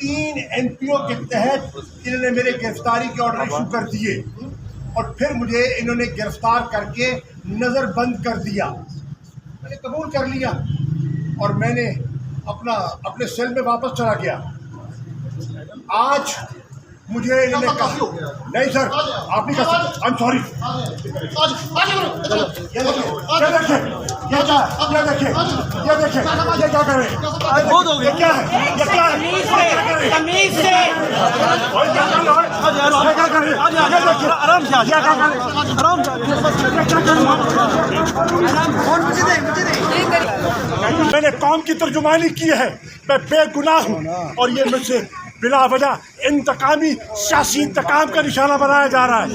3 NPO के तहत इन्होंने मेरे गिरफ्तारी के ऑर्डर इशू कर दिए और फिर मुझे इन्होंने गिरफ्तार करके नज़रबंद कर दिया। मैंने कबूल कर लिया और मैंने अपने सेल में वापस चला गया। आज मुझे इन्होंने कहा नहीं सर आप नहीं कर सकते, आई एम सॉरी। ये देखिए ये क्या कर रहे हैं, ये क्या है, तमीज़ से आराम से मैंने कौम की तर्जुमानी की है। मैं बेगुनाह हूँ और ये मुझसे बिला वजह इंतकामी सियासी इंतकाम का निशाना बनाया जा रहा है।